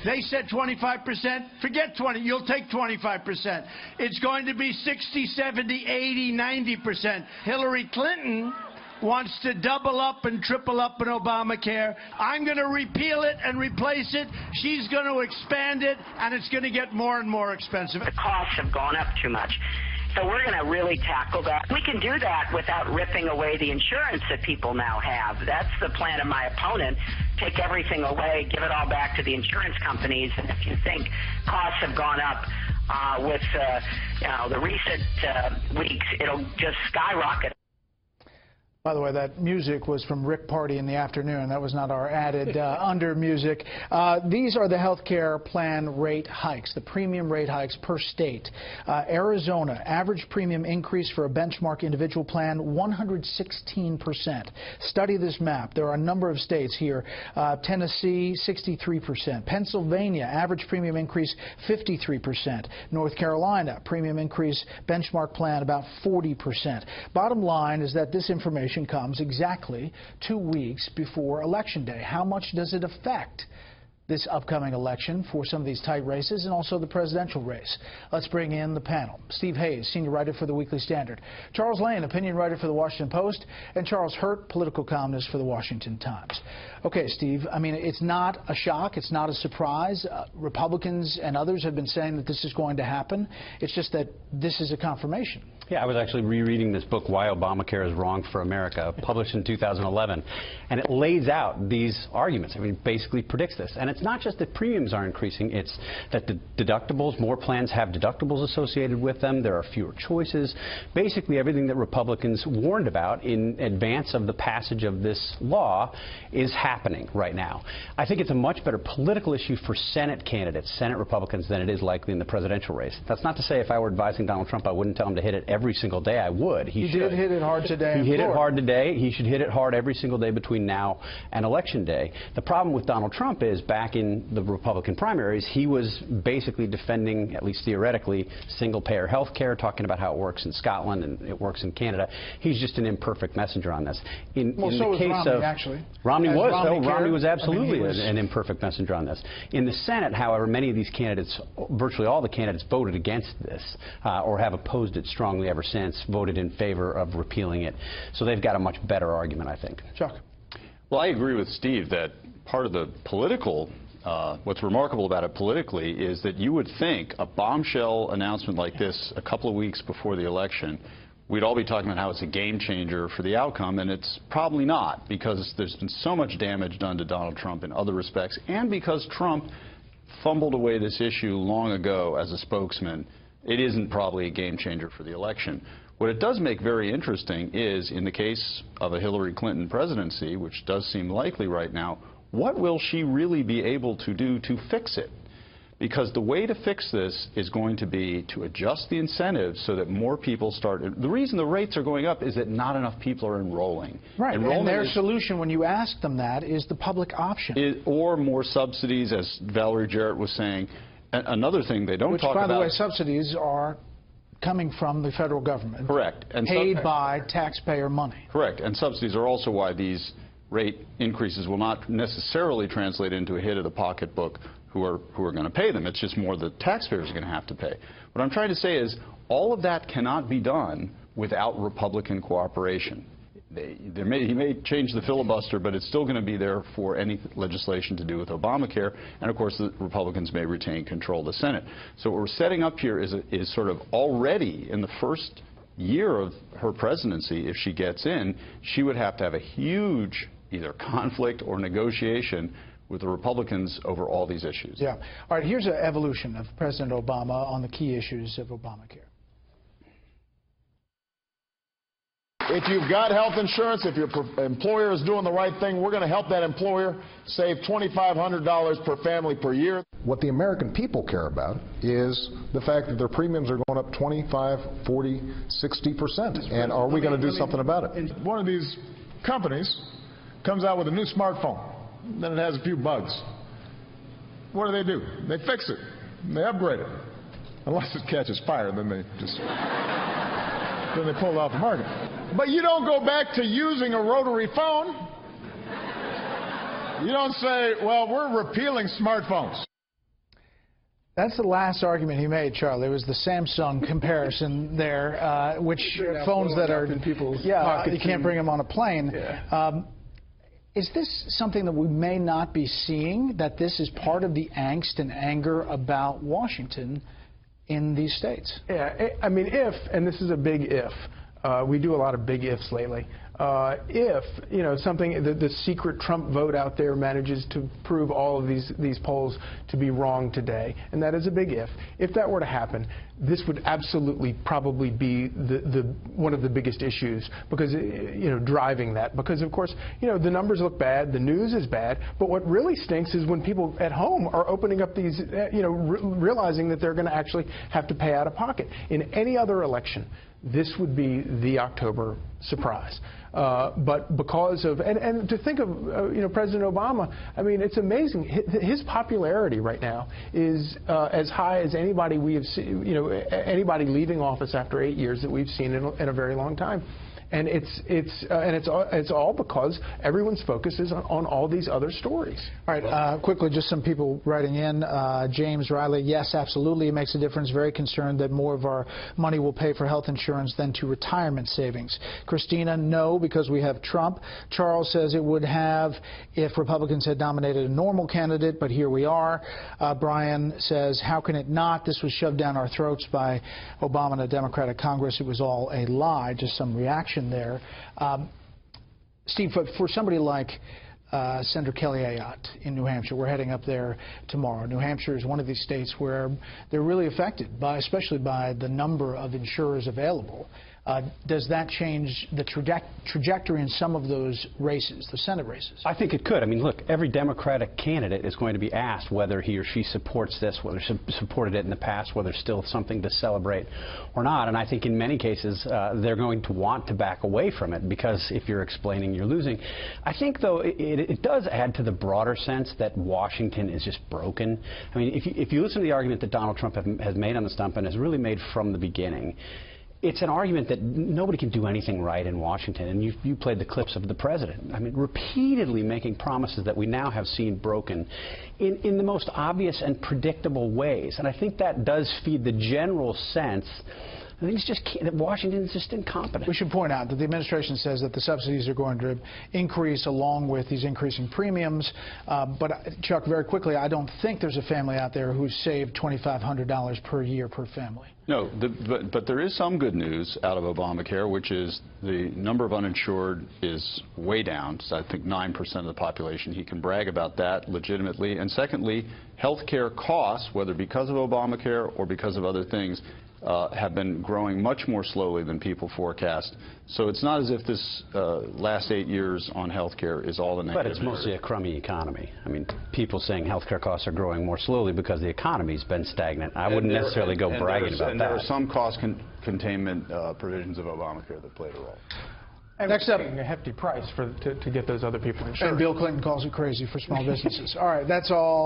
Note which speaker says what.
Speaker 1: They said 25%. Forget 20. You'll take 25%. It's going to be 60, 70, 80, 90%. Hillary Clinton wants to double up and triple up in Obamacare. I'm going to repeal it and replace it. She's going to expand it, and it's going to get more and more expensive.
Speaker 2: The costs have gone up too much. So we're going to really tackle that. We can do that without ripping away the insurance that people now have. That's the plan of my opponent. Take everything away, give it all back to the insurance companies. And if you think costs have gone up with the recent weeks, it'll just skyrocket.
Speaker 3: By the way, that music was from Rick Party in the Afternoon. That was not our added under music. These are the health care plan rate hikes, the premium rate hikes per state. Arizona, average premium increase for a benchmark individual plan, 116%. Study this map. There are a number of states here. Tennessee, 63%. Pennsylvania, average premium increase, 53%. North Carolina, premium increase, benchmark plan, about 40%. Bottom line is that this information comes exactly 2 weeks before Election Day. How much does it affect this upcoming election for some of these tight races and also the presidential race? Let's bring in the panel. Steve Hayes, senior writer for the Weekly Standard. Charles Lane, opinion writer for the Washington Post. And Charles Hurt, political columnist for the Washington Times. Okay, Steve, I mean, it's not a shock. It's not a surprise. Republicans and others have been saying that this is going to happen. It's just that this is a confirmation.
Speaker 4: Yeah, I was actually rereading this book, Why Obamacare is Wrong for America, published in 2011, and it lays out these arguments. I mean, it basically predicts this. And it's not just that premiums are increasing, it's that the deductibles, more plans have deductibles associated with them, there are fewer choices. Basically, everything that Republicans warned about in advance of the passage of this law is happening right now. I think it's a much better political issue for Senate candidates, Senate Republicans, than it is likely in the presidential race. That's not to say if I were advising Donald Trump, I wouldn't tell him to hit it every single day. I would. He
Speaker 3: did hit it hard today.
Speaker 4: He hit it hard today. He should hit it hard every single day between now and Election Day. The problem with Donald Trump is back in the Republican primaries, he was basically defending, at least theoretically, single-payer health care, talking about how it works in Scotland and it works in Canada. He's just an imperfect messenger on this. In the case of
Speaker 3: Romney, actually.
Speaker 4: Romney was absolutely an imperfect messenger on this. In the Senate, however, many of these candidates, virtually all the candidates, voted against this or have opposed it strongly ever since, voted in favor of repealing it. So they've got a much better argument, I think.
Speaker 3: Chuck.
Speaker 5: Well, I agree with Steve that part of the political, what's remarkable about it politically is that you would think a bombshell announcement like this a couple of weeks before the election, we'd all be talking about how it's a game changer for the outcome, and it's probably not, because there's been so much damage done to Donald Trump in other respects, and because Trump fumbled away this issue long ago as a spokesman. It isn't probably a game changer for the election. What it does make very interesting is, in the case of a Hillary Clinton presidency, which does seem likely right now, what will she really be able to do to fix it? Because the way to fix this is going to be to adjust the incentives so that more people start. The reason the rates are going up is that not enough people are enrolling.
Speaker 3: Right, and their solution, when you ask them that, is the public option.
Speaker 5: Or more subsidies, as Valerie Jarrett was saying. Another thing they don't talk about...
Speaker 3: Which, by the way, subsidies are coming from the federal government.
Speaker 5: Correct. And
Speaker 3: paid by taxpayer money.
Speaker 5: Correct. And subsidies are also why these rate increases will not necessarily translate into a hit of the pocketbook who are going to pay them. It's just more the taxpayers are going to have to pay. What I'm trying to say is all of that cannot be done without Republican cooperation. He may change the filibuster, but it's still going to be there for any legislation to do with Obamacare. And, of course, the Republicans may retain control of the Senate. So what we're setting up here is sort of already in the first year of her presidency, if she gets in, she would have to have a huge either conflict or negotiation with the Republicans over all these issues.
Speaker 3: Yeah. All right, here's an evolution of President Obama on the key issues of Obamacare.
Speaker 6: If you've got health insurance, if your employer is doing the right thing, we're going to help that employer save $2,500 per family per year.
Speaker 7: What the American people care about is the fact that their premiums are going up 25, 40, 60%. And are we going to do something about it?
Speaker 6: One of these companies comes out with a new smartphone. Then it has a few bugs. What do? They fix it. They upgrade it. Unless it catches fire, then they just... then they pull it off the market. But you don't go back to using a rotary phone. You don't say, well, we're repealing smartphones.
Speaker 3: That's the last argument he made, Charlie. It was the Samsung comparison there, which phones that are
Speaker 8: in people's
Speaker 3: you
Speaker 8: pockets
Speaker 3: can't bring them on a plane.
Speaker 8: Yeah.
Speaker 3: Is this something that we may not be seeing, that this is part of the angst and anger about Washington in these states?
Speaker 8: Yeah, I mean, if, and this is a big if, we do a lot of big ifs lately. If, you know, something, the secret Trump vote out there manages to prove all of these polls to be wrong today, and that is a big if that were to happen, this would absolutely probably be one of the biggest issues, because, you know, driving that. Because, of course, you know, the numbers look bad, the news is bad, but what really stinks is when people at home are opening up these, you know, realizing that they're going to actually have to pay out of pocket. In any other election, this would be the October surprise. But because of, and to think of, you know, President Obama, I mean, it's amazing. His popularity right now is as high as anybody we have seen, you know, anybody leaving office after 8 years that we've seen in a very long time. And it's all because everyone's focus is on all these other stories.
Speaker 3: All right, quickly, just some people writing in. James Riley, yes, absolutely, it makes a difference. Very concerned that more of our money will pay for health insurance than to retirement savings. Christina, no, because we have Trump. Charles says it would have if Republicans had nominated a normal candidate, but here we are. Brian says, how can it not? This was shoved down our throats by Obama and a Democratic Congress. It was all a lie. Just some reaction there. Steve, for somebody like Senator Kelly Ayotte in New Hampshire, we're heading up there tomorrow. New Hampshire is one of these states where they're really affected by, especially by the number of insurers available. Does that change the trajectory in some of those races, the Senate races?
Speaker 4: I think it could. I mean, look, every Democratic candidate is going to be asked whether he or she supports this, whether supported it in the past, whether it's still something to celebrate or not. And I think in many cases they're going to want to back away from it, because if you're explaining, you're losing. I think, though, it does add to the broader sense that Washington is just broken. I mean, if you listen to the argument that Donald Trump has made on the stump and has really made from the beginning, it's an argument that nobody can do anything right in Washington. And you played the clips of the president. I mean, repeatedly making promises that we now have seen broken in the most obvious and predictable ways. And I think that does feed the general sense I think it's just that Washington is just incompetent. We
Speaker 3: should point out that the administration says that the subsidies are going to increase along with these increasing premiums. But, Chuck, very quickly, I don't think there's a family out there who's saved $2,500 per year per family.
Speaker 5: No, but there is some good news out of Obamacare, which is the number of uninsured is way down. So I think 9% of the population. He can brag about that legitimately. And secondly, health care costs, whether because of Obamacare or because of other things, have been growing much more slowly than people forecast. So it's not as if this last 8 years on health care is all the negative.
Speaker 4: But it's mostly a crummy economy. I mean, people saying health care costs are growing more slowly because the economy's been stagnant. I wouldn't necessarily go bragging about that.
Speaker 5: And there are some cost containment provisions of Obamacare that played a role.
Speaker 8: And next up, a hefty price to get those other people insured.
Speaker 3: And Bill Clinton calls it crazy for small businesses. All right, that's all.